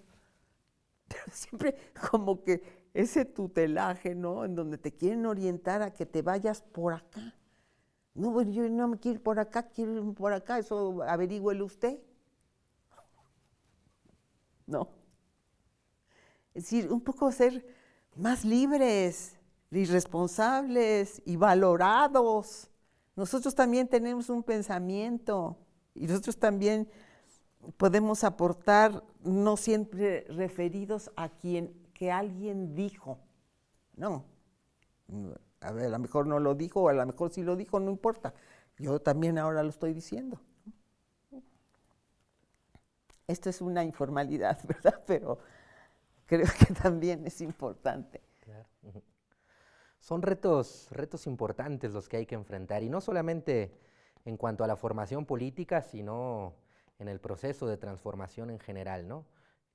Pero siempre como que ese tutelaje, ¿no?, en donde te quieren orientar a que te vayas por acá. No, bueno, yo no me quiero ir por acá, quiero ir por acá, eso averígüelo usted. No. Es decir, un poco ser más libres y responsables y valorados. Nosotros también tenemos un pensamiento y nosotros también podemos aportar, no siempre referidos a quien que alguien dijo. No. A ver, a lo mejor no lo dijo, o a lo mejor sí lo dijo, no importa. Yo también ahora lo estoy diciendo. Esto es una informalidad, ¿verdad? Pero creo que también es importante. Claro. Son retos importantes los que hay que enfrentar, y no solamente en cuanto a la formación política, sino en el proceso de transformación en general, ¿no?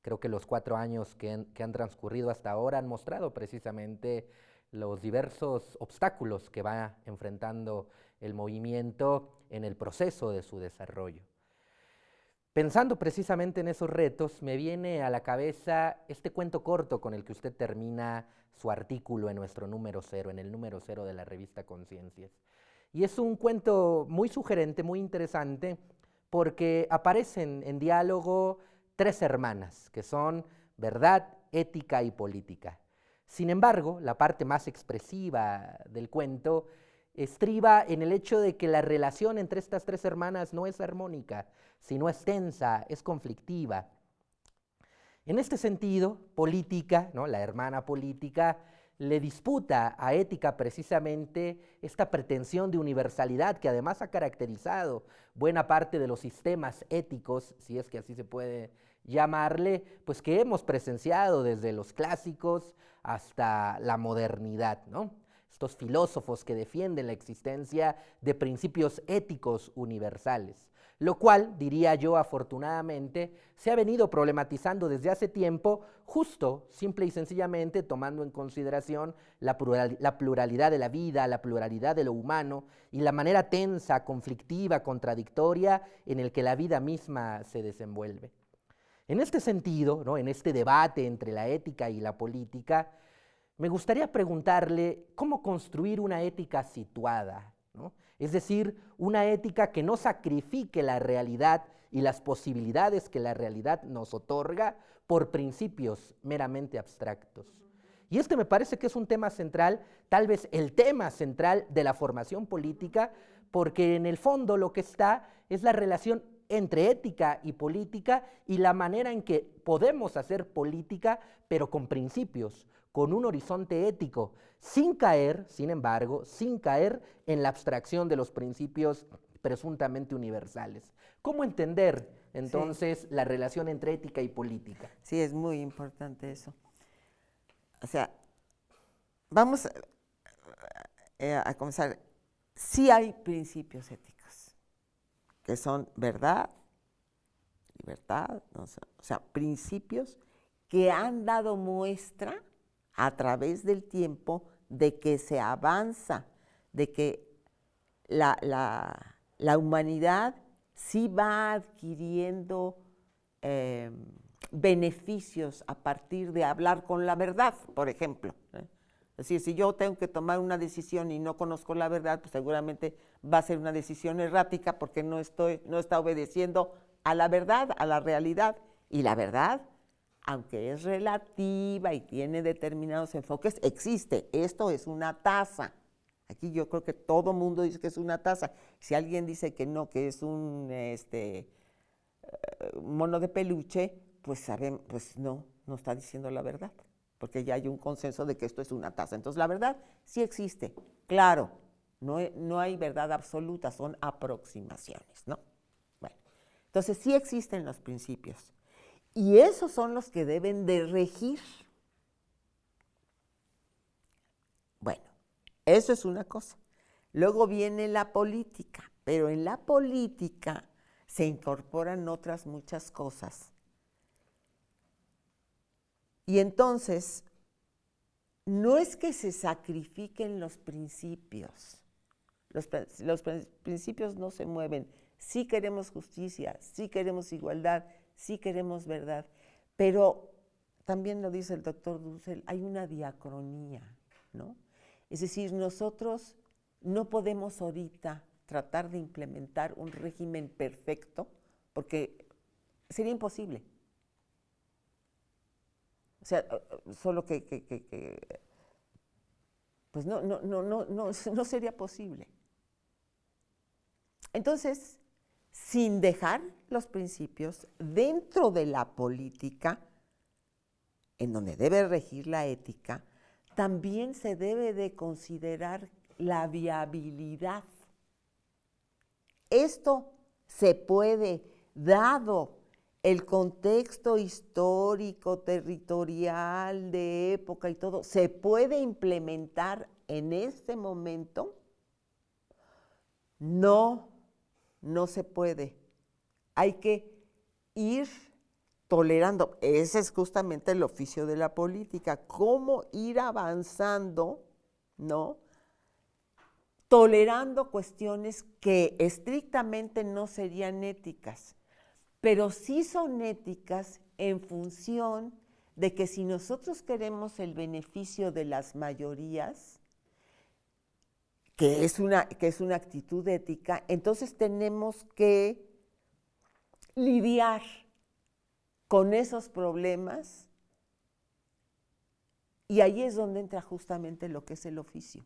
Creo que los 4 años que han transcurrido hasta ahora han mostrado precisamente los diversos obstáculos que va enfrentando el movimiento en el proceso de su desarrollo. Pensando precisamente en esos retos, me viene a la cabeza este cuento corto con el que usted termina su artículo en nuestro número 0, en el número 0 de la revista Conciencias. Y es un cuento muy sugerente, muy interesante, porque aparecen en diálogo 3 hermanas, que son verdad, ética y política. Sin embargo, la parte más expresiva del cuento estriba en el hecho de que la relación entre estas 3 hermanas no es armónica, sino es tensa, es conflictiva. En este sentido, política, ¿no?, la hermana política, le disputa a ética precisamente esta pretensión de universalidad que además ha caracterizado buena parte de los sistemas éticos, si es que así se puede llamarle, pues que hemos presenciado desde los clásicos hasta la modernidad, ¿no? Estos filósofos que defienden la existencia de principios éticos universales, lo cual, diría yo, afortunadamente, se ha venido problematizando desde hace tiempo, justo, simple y sencillamente, tomando en consideración la pluralidad de la vida, la pluralidad de lo humano y la manera tensa, conflictiva, contradictoria en el que la vida misma se desenvuelve. En este sentido, ¿no?, en este debate entre la ética y la política, me gustaría preguntarle cómo construir una ética situada, ¿no? Es decir, una ética que no sacrifique la realidad y las posibilidades que la realidad nos otorga por principios meramente abstractos. Y este me parece que es un tema central, tal vez el tema central de la formación política, porque en el fondo lo que está es la relación entre ética y política y la manera en que podemos hacer política, pero con principios, con un horizonte ético, sin caer, sin embargo, sin caer en la abstracción de los principios presuntamente universales. ¿Cómo entender entonces la relación entre ética y política? Sí, es muy importante eso. O sea, vamos a comenzar. Sí hay principios éticos, que son verdad, libertad, no sé, o sea, principios que han dado muestra a través del tiempo de que se avanza, de que la humanidad sí va adquiriendo beneficios a partir de hablar con la verdad, por ejemplo. Es decir, si yo tengo que tomar una decisión y no conozco la verdad, pues seguramente va a ser una decisión errática porque no está obedeciendo a la verdad, a la realidad. Y la verdad, aunque es relativa y tiene determinados enfoques, existe. Esto es una taza. Aquí yo creo que todo mundo dice que es una taza. Si alguien dice que no, que es un mono de peluche, pues no está diciendo la verdad, porque ya hay un consenso de que esto es una taza. Entonces la verdad sí existe, claro, no hay verdad absoluta, son aproximaciones, ¿no? Bueno, entonces sí existen los principios, y esos son los que deben de regir. Bueno, eso es una cosa. Luego viene la política, pero en la política se incorporan otras muchas cosas. Y entonces, no es que se sacrifiquen los principios. Los principios no se mueven. Sí queremos justicia, sí queremos igualdad, sí queremos verdad, pero también lo dice el doctor Dussel, hay una diacronía, ¿no? Es decir, nosotros no podemos ahorita tratar de implementar un régimen perfecto porque sería imposible. O sea, solo pues no sería posible. Entonces, sin dejar los principios dentro de la política, en donde debe regir la ética, también se debe de considerar la viabilidad. Esto se puede, dado el contexto histórico, territorial, de época y todo, se puede implementar en este momento. No se puede. Hay que ir tolerando. Ese es justamente el oficio de la política, cómo ir avanzando, ¿no? Tolerando cuestiones que estrictamente no serían éticas, pero sí son éticas en función de que si nosotros queremos el beneficio de las mayorías, que es una actitud ética, entonces tenemos que lidiar con esos problemas, y ahí es donde entra justamente lo que es el oficio.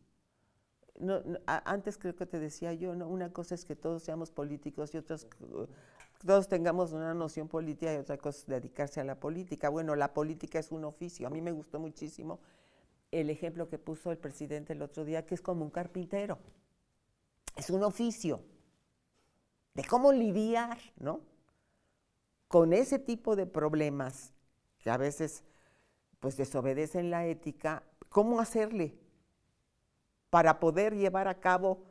Antes creo que te decía yo, ¿no? Una cosa es que todos seamos políticos y todos tengamos una noción política, y otra cosa es dedicarse a la política. Bueno, la política es un oficio. A mí me gustó muchísimo el ejemplo que puso el presidente el otro día, que es como un carpintero. Es un oficio de cómo lidiar, ¿no?, con ese tipo de problemas que a veces pues desobedecen la ética. ¿Cómo hacerle para poder llevar a cabo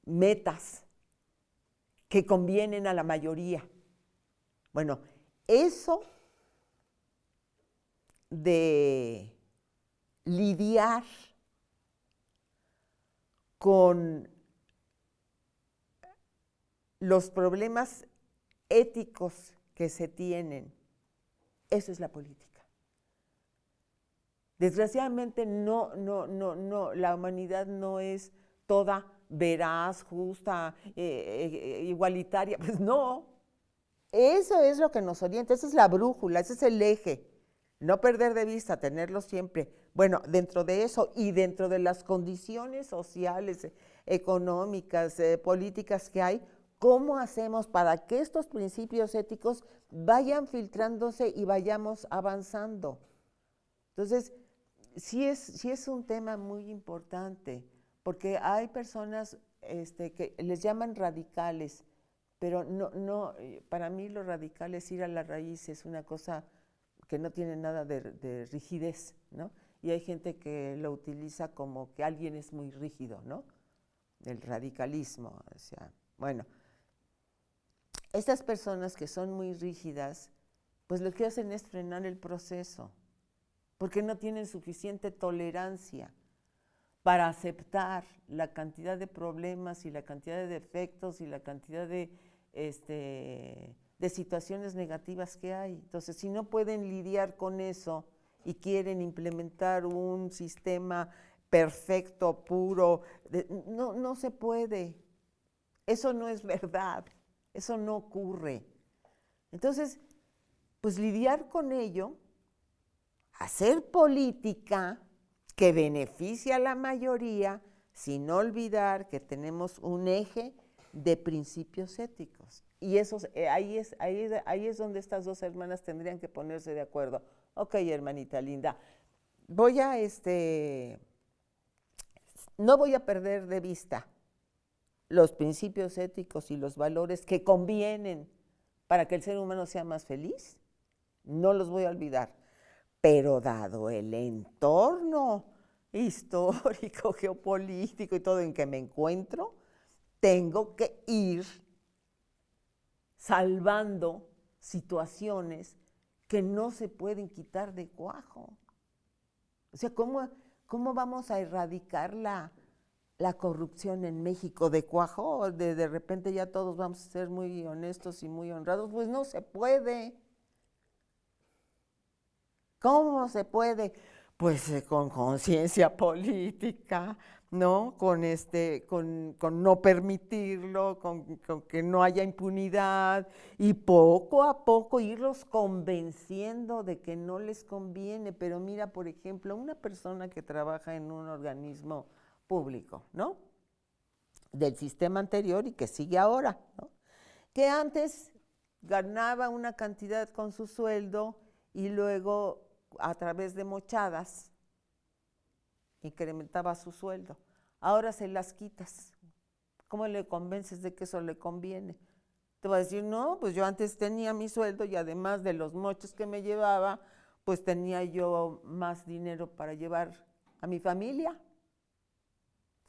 metas que convienen a la mayoría? Bueno, eso de lidiar con los problemas éticos que se tienen, eso es la política. Desgraciadamente la humanidad no es toda veraz, justa, igualitaria. Pues no, eso es lo que nos orienta, esa es la brújula, ese es el eje. No perder de vista, tenerlo siempre. Bueno, dentro de eso y dentro de las condiciones sociales, económicas, políticas que hay, ¿cómo hacemos para que estos principios éticos vayan filtrándose y vayamos avanzando? Entonces, sí es un tema muy importante, porque hay personas que les llaman radicales, pero no, para mí lo radical es ir a la raíz, es una cosa que no tiene nada de rigidez, ¿no? Y hay gente que lo utiliza como que alguien es muy rígido, ¿no? El radicalismo, o sea, bueno. Estas personas que son muy rígidas, pues lo que hacen es frenar el proceso, porque no tienen suficiente tolerancia para aceptar la cantidad de problemas y la cantidad de defectos y la cantidad de situaciones negativas que hay. Entonces, si no pueden lidiar con eso y quieren implementar un sistema perfecto, puro, no se puede. Eso no es verdad, eso no ocurre. Entonces, pues lidiar con ello, hacer política que beneficie a la mayoría, sin olvidar que tenemos un eje de principios éticos. Y ahí es donde estas dos hermanas tendrían que ponerse de acuerdo. Ok, hermanita linda, no voy a perder de vista los principios éticos y los valores que convienen para que el ser humano sea más feliz, no los voy a olvidar. Pero dado el entorno histórico, geopolítico y todo en que me encuentro, tengo que ir salvando situaciones que no se pueden quitar de cuajo. O sea, ¿cómo vamos a erradicar la corrupción en México de cuajo? De repente ya todos vamos a ser muy honestos y muy honrados. Pues no se puede. ¿Cómo se puede? Pues con conciencia política, ¿no? Con no permitirlo, con que no haya impunidad y poco a poco irlos convenciendo de que no les conviene. Pero mira, por ejemplo, una persona que trabaja en un organismo público, ¿no? Del sistema anterior y que sigue ahora, ¿no? Que antes ganaba una cantidad con su sueldo y luego a través de mochadas incrementaba su sueldo. Ahora se las quitas. ¿Cómo le convences de que eso le conviene? Te va a decir, no, pues yo antes tenía mi sueldo y además de los mochos que me llevaba, pues tenía yo más dinero para llevar a mi familia.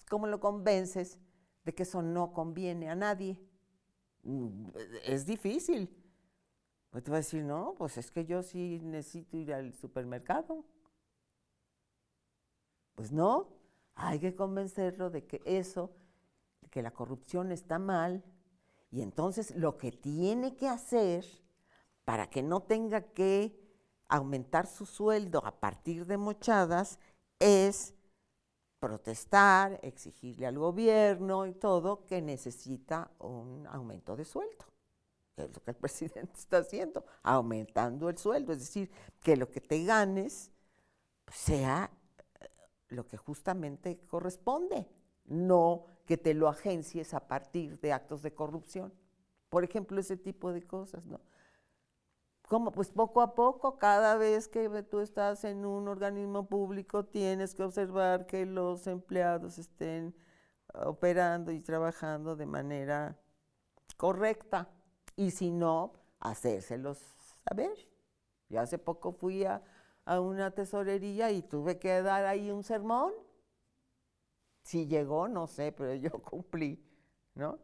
¿Cómo lo convences de que eso no conviene a nadie? Es difícil. Pues te va a decir, no, pues es que yo sí necesito ir al supermercado. Pues no, hay que convencerlo de que de que la corrupción está mal, y entonces lo que tiene que hacer para que no tenga que aumentar su sueldo a partir de mochadas es protestar, exigirle al gobierno y todo que necesita un aumento de sueldo. Es lo que el presidente está haciendo, aumentando el sueldo, es decir, que lo que te ganes sea lo que justamente corresponde, no que te lo agencies a partir de actos de corrupción. Por ejemplo, ese tipo de cosas, ¿no? ¿Cómo? Pues poco a poco, cada vez que tú estás en un organismo público, tienes que observar que los empleados estén operando y trabajando de manera correcta. Y si no, hacérselos saber. Yo hace poco fui a una tesorería y tuve que dar ahí un sermón. Si llegó, no sé, pero yo cumplí, ¿no?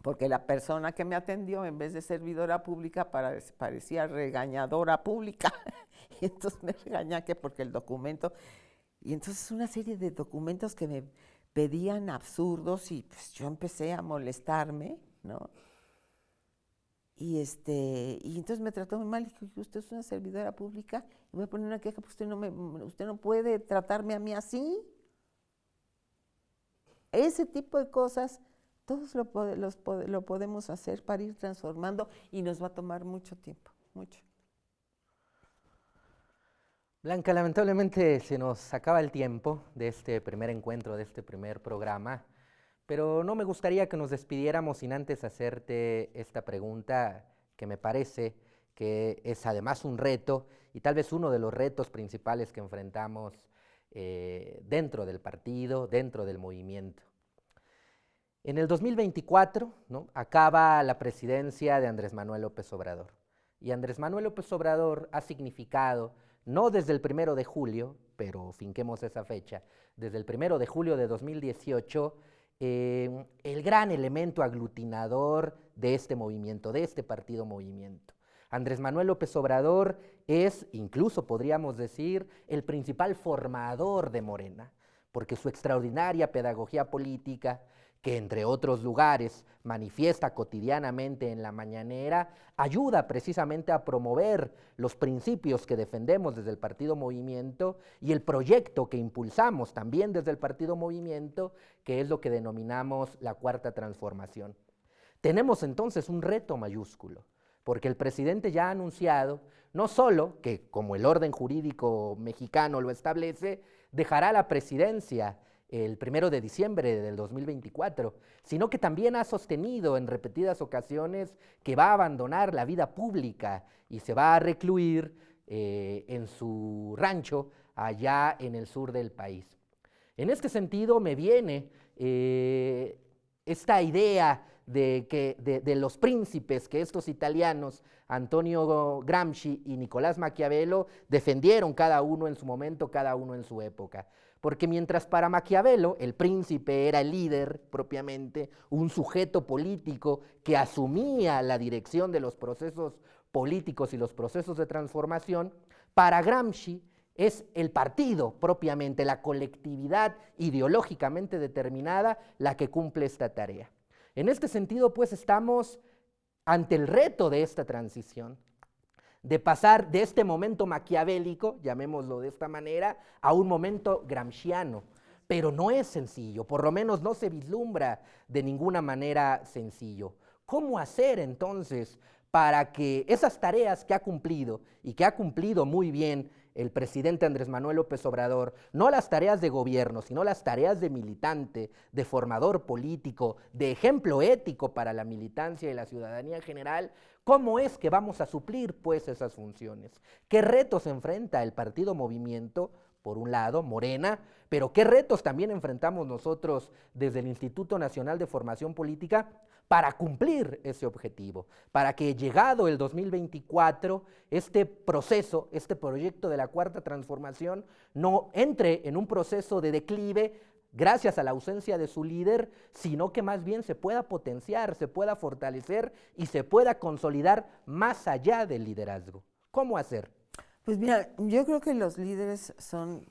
Porque la persona que me atendió, en vez de servidora pública, parecía regañadora pública. Y entonces me regaña que porque el documento... Y entonces una serie de documentos que me pedían absurdos y pues yo empecé a molestarme, ¿no? Y entonces me trató muy mal. Dije, usted es una servidora pública y voy a poner una queja porque usted no puede tratarme a mí así. Ese tipo de cosas, todos lo podemos hacer para ir transformando y nos va a tomar mucho tiempo, mucho. Blanca, lamentablemente se nos acaba el tiempo de este primer encuentro, de este primer programa, pero no me gustaría que nos despidiéramos sin antes hacerte esta pregunta que me parece que es además un reto y tal vez uno de los retos principales que enfrentamos dentro del partido, dentro del movimiento. En el 2024, ¿no?, acaba la presidencia de Andrés Manuel López Obrador. Y Andrés Manuel López Obrador ha significado, no desde el 1 de julio, pero finquemos esa fecha, desde el 1 de julio de 2018, el gran elemento aglutinador de este movimiento, de este partido movimiento. Andrés Manuel López Obrador es, incluso podríamos decir, el principal formador de Morena, porque su extraordinaria pedagogía política, que entre otros lugares manifiesta cotidianamente en la mañanera, ayuda precisamente a promover los principios que defendemos desde el Partido Movimiento y el proyecto que impulsamos también desde el Partido Movimiento, que es lo que denominamos la Cuarta Transformación. Tenemos entonces un reto mayúsculo, porque el presidente ya ha anunciado no solo que, como el orden jurídico mexicano lo establece, dejará la presidencia el 1 de diciembre del 2024, sino que también ha sostenido en repetidas ocasiones que va a abandonar la vida pública y se va a recluir en su rancho allá en el sur del país. En este sentido me viene esta idea de los príncipes que estos italianos, Antonio Gramsci y Nicolás Maquiavelo, defendieron cada uno en su momento, cada uno en su época. Porque mientras para Maquiavelo el príncipe era el líder propiamente, un sujeto político que asumía la dirección de los procesos políticos y los procesos de transformación, para Gramsci es el partido propiamente, la colectividad ideológicamente determinada la que cumple esta tarea. En este sentido, pues, estamos ante el reto de esta transición, de pasar de este momento maquiavélico, llamémoslo de esta manera, a un momento gramsciano. Pero no es sencillo, por lo menos no se vislumbra de ninguna manera sencillo. ¿Cómo hacer entonces para que esas tareas que ha cumplido y que ha cumplido muy bien el presidente Andrés Manuel López Obrador, no las tareas de gobierno, sino las tareas de militante, de formador político, de ejemplo ético para la militancia y la ciudadanía en general, cómo es que vamos a suplir pues esas funciones? ¿Qué retos enfrenta el Partido Movimiento? Por un lado, Morena, pero qué retos también enfrentamos nosotros desde el Instituto Nacional de Formación Política para cumplir ese objetivo, para que llegado el 2024, este proceso, este proyecto de la Cuarta Transformación no entre en un proceso de declive gracias a la ausencia de su líder, sino que más bien se pueda potenciar, se pueda fortalecer y se pueda consolidar más allá del liderazgo. ¿Cómo hacer? Pues mira, yo creo que los líderes son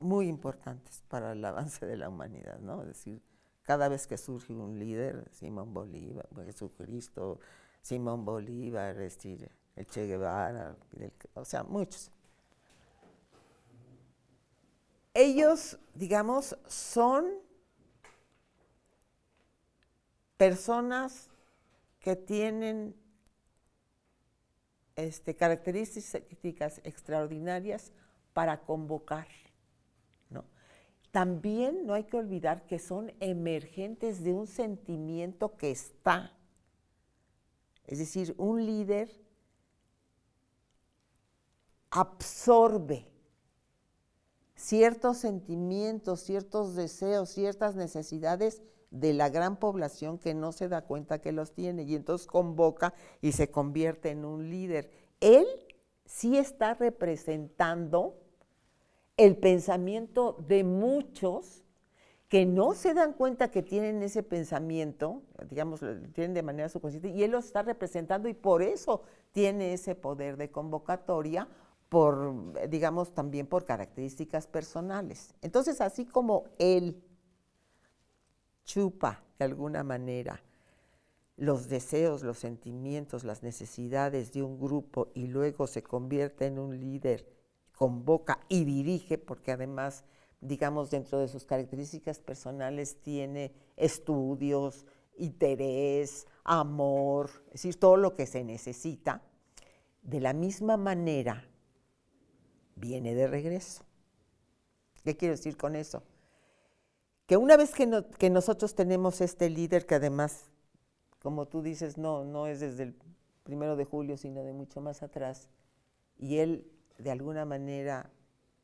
muy importantes para el avance de la humanidad, ¿no? Es decir, cada vez que surge un líder, Simón Bolívar, Jesucristo, Simón Bolívar, el Che Guevara, o sea, muchos. Ellos, digamos, son personas que tienen características extraordinarias para convocar, ¿no? También no hay que olvidar que son emergentes de un sentimiento que está. Es decir, un líder absorbe ciertos sentimientos, ciertos deseos, ciertas necesidades de la gran población que no se da cuenta que los tiene y entonces convoca y se convierte en un líder. Él sí está representando el pensamiento de muchos que no se dan cuenta que tienen ese pensamiento, digamos, lo tienen de manera subconsciente, y él lo está representando y por eso tiene ese poder de convocatoria, digamos, también por características personales. Entonces, así como él chupa de alguna manera los deseos, los sentimientos, las necesidades de un grupo y luego se convierte en un líder, convoca y dirige, porque además, digamos, dentro de sus características personales tiene estudios, interés, amor, es decir, todo lo que se necesita. De la misma manera, viene de regreso. ¿Qué quiero decir con eso? Que una vez que nosotros tenemos este líder que además, como tú dices, no es desde el 1 de julio, sino de mucho más atrás, y él de alguna manera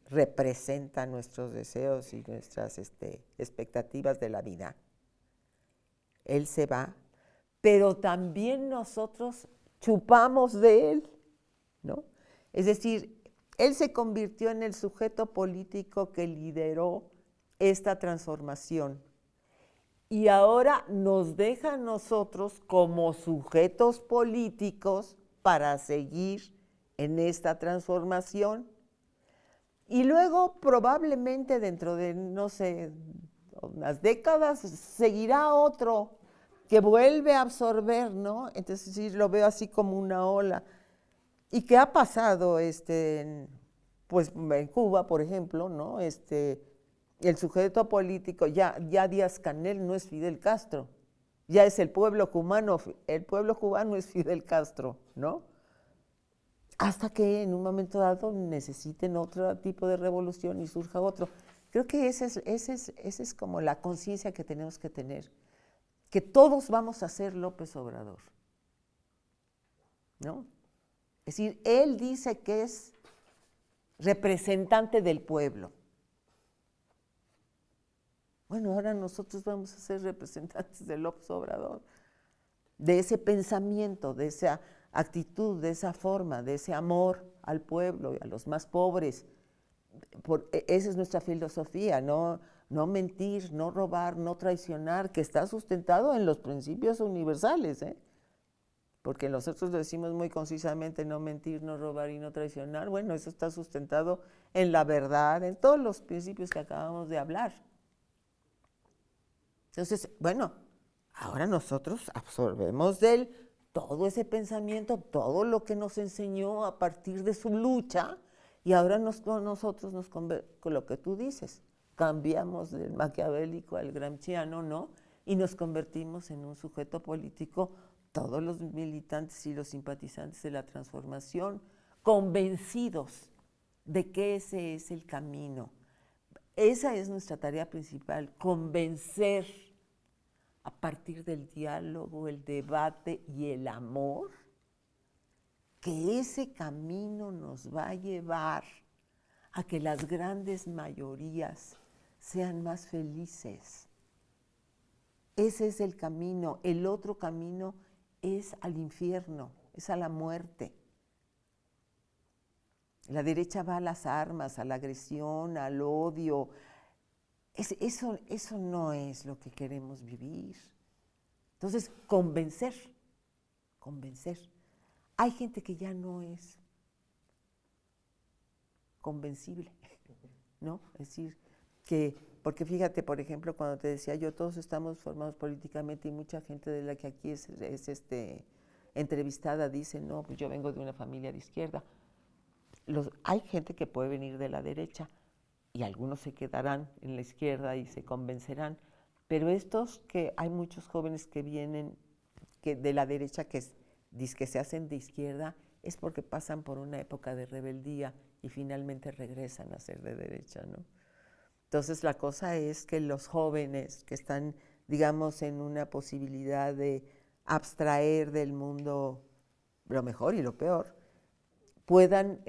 representa nuestros deseos y nuestras expectativas de la vida. Él se va, pero también nosotros chupamos de él, ¿no? Es decir, él se convirtió en el sujeto político que lideró esta transformación y ahora nos deja a nosotros como sujetos políticos para seguir en esta transformación. Y luego probablemente dentro de, no sé, unas décadas seguirá otro que vuelve a absorber, ¿no? Entonces sí lo veo así como una ola. ¿Y qué ha pasado pues en Cuba, por ejemplo, ¿no? El sujeto político, ya Díaz-Canel no es Fidel Castro, ya es el pueblo cubano es Fidel Castro, ¿no? Hasta que en un momento dado necesiten otro tipo de revolución y surja otro. Creo que esa es como la conciencia que tenemos que tener, que todos vamos a ser López Obrador, ¿no? Es decir, él dice que es representante del pueblo. Bueno, ahora nosotros vamos a ser representantes de López Obrador, de ese pensamiento, de esa actitud, de esa forma, de ese amor al pueblo y a los más pobres. Esa es nuestra filosofía, no mentir, no robar, no traicionar, que está sustentado en los principios universales, ¿eh? Porque nosotros lo decimos muy concisamente, no mentir, no robar y no traicionar. Bueno, eso está sustentado en la verdad, en todos los principios que acabamos de hablar. Entonces, bueno, ahora nosotros absorbemos de él todo ese pensamiento, todo lo que nos enseñó a partir de su lucha, y ahora nosotros con lo que tú dices, cambiamos del maquiavélico al gramsciano, ¿no? Y nos convertimos en un sujeto político, todos los militantes y los simpatizantes de la transformación, convencidos de que ese es el camino. Esa es nuestra tarea principal, convencer a partir del diálogo, el debate y el amor, que ese camino nos va a llevar a que las grandes mayorías sean más felices. Ese es el camino. El otro camino es al infierno, es a la muerte. La derecha va a las armas, a la agresión, al odio. Eso no es lo que queremos vivir. Entonces, convencer. Hay gente que ya no es convencible, ¿no? Es decir, porque fíjate, por ejemplo, cuando te decía yo, todos estamos formados políticamente y mucha gente de la que aquí es entrevistada dice, no, pues yo vengo de una familia de izquierda. Hay gente que puede venir de la derecha y algunos se quedarán en la izquierda y se convencerán, pero que hay muchos jóvenes que vienen de la derecha que se hacen de izquierda, es porque pasan por una época de rebeldía y finalmente regresan a ser de derecha, ¿no? Entonces la cosa es que los jóvenes que están, digamos, en una posibilidad de abstraer del mundo lo mejor y lo peor, puedan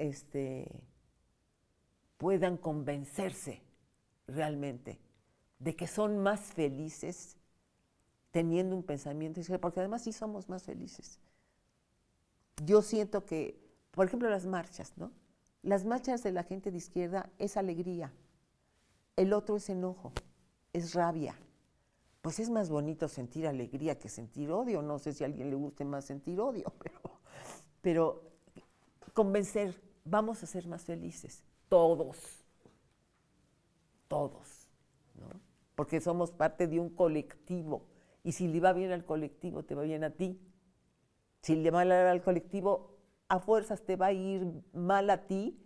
convencerse realmente de que son más felices teniendo un pensamiento, porque además sí somos más felices. Yo siento que, por ejemplo, las marchas, ¿no? Las marchas de la gente de izquierda es alegría, el otro es enojo, es rabia. Pues es más bonito sentir alegría que sentir odio. No sé si a alguien le guste más sentir odio, pero convencer, vamos a ser más felices, todos, ¿no? Porque somos parte de un colectivo, y si le va bien al colectivo, te va bien a ti. Si le va mal al colectivo, a fuerzas te va a ir mal a ti,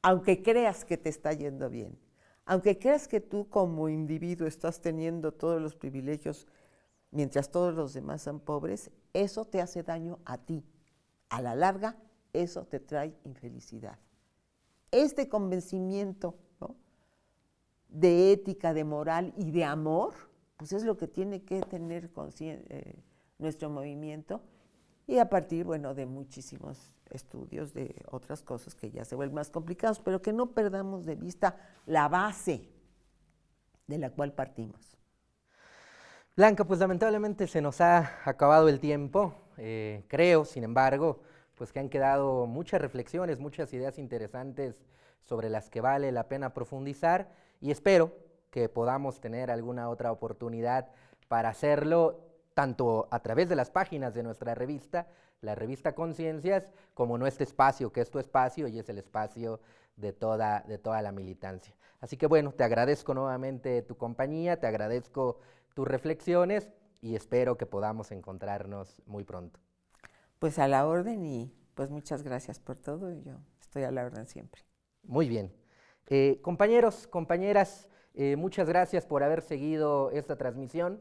aunque creas que te está yendo bien. Aunque creas que tú como individuo estás teniendo todos los privilegios mientras todos los demás son pobres, eso te hace daño a ti. A la larga, eso te trae infelicidad. este convencimiento, ¿no?, de ética, de moral y de amor, pues es lo que tiene que tener nuestro movimiento, y a partir, bueno, de muchísimos estudios de otras cosas que ya se vuelven más complicados, pero que no perdamos de vista la base de la cual partimos. Blanca, pues lamentablemente se nos ha acabado el tiempo. Creo, sin embargo, pues que han quedado muchas reflexiones, muchas ideas interesantes sobre las que vale la pena profundizar, y espero que podamos tener alguna otra oportunidad para hacerlo, tanto a través de las páginas de nuestra revista, la revista Conciencias, como nuestro espacio, que es tu espacio y es el espacio de toda la militancia. Así que bueno, te agradezco nuevamente tu compañía, te agradezco tus reflexiones y espero que podamos encontrarnos muy pronto. Pues a la orden, y pues muchas gracias por todo, y yo estoy a la orden siempre. Muy bien. Compañeros, compañeras, muchas gracias por haber seguido esta transmisión.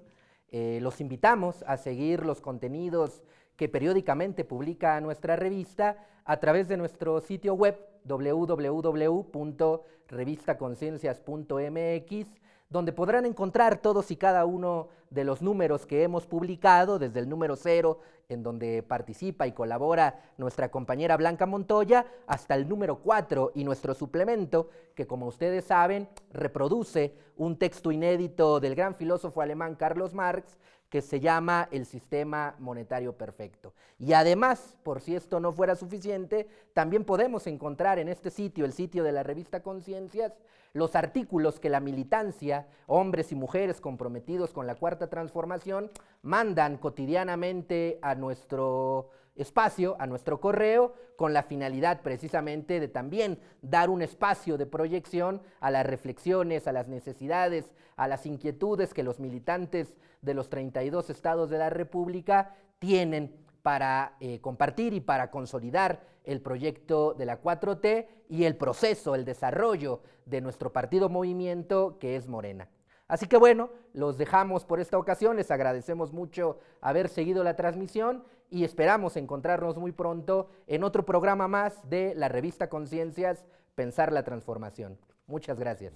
Los invitamos a seguir los contenidos que periódicamente publica nuestra revista a través de nuestro sitio web www.revistaconciencias.mx, donde podrán encontrar todos y cada uno de los números que hemos publicado, desde el número 0, en donde participa y colabora nuestra compañera Blanca Montoya, hasta el número 4 y nuestro suplemento, que como ustedes saben, reproduce un texto inédito del gran filósofo alemán Carlos Marx, que se llama El Sistema Monetario Perfecto. Y además, por si esto no fuera suficiente, también podemos encontrar en este sitio, el sitio de la revista Conciencias, los artículos que la militancia, hombres y mujeres comprometidos con la Cuarta Transformación, mandan cotidianamente a nuestro espacio, a nuestro correo, con la finalidad precisamente de también dar un espacio de proyección a las reflexiones, a las necesidades, a las inquietudes que los militantes de los 32 estados de la República tienen para compartir y para consolidar el proyecto de la 4T y el proceso, el desarrollo de nuestro partido movimiento, que es Morena. Así que bueno, los dejamos por esta ocasión, les agradecemos mucho haber seguido la transmisión y esperamos encontrarnos muy pronto en otro programa más de la revista Conciencias, Pensar la Transformación. Muchas gracias.